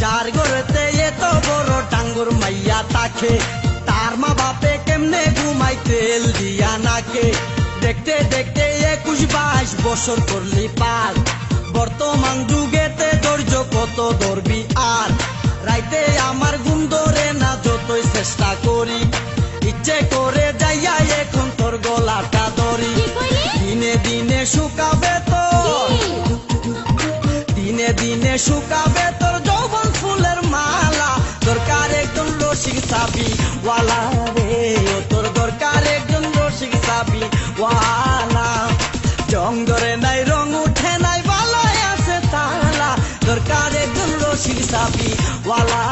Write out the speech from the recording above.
যার ঘরেতে এত বড় টাঙ্গুর মাইয়া তাকে তার মা বাপে কেমনে ঘুমাই তেল দিয়া নাকে দেখতে দেখতে 21-22 বছর করলি পার বর্তমান যুগেতে ধৈর্য কত ধরবি আর রাইতে আমার ঘুম ধরে না যতই চেষ্টা করি ইচ্ছে করে যাইয়া এখন তোর গলাটা ধরি দিনে দিনে শুকাবে তোর দিনে দিনে শুকাবে তোর যৌবন ফুলের মালা দরকার একজন রসিক চাবি ওয়ালা রে তোর দরকার একজন রসিক চাবি ওয়ালা জং ধরে নাই রং উঠে নাই বালায় আছে তালা দরকার একজন রসিক চাবি ওয়ালা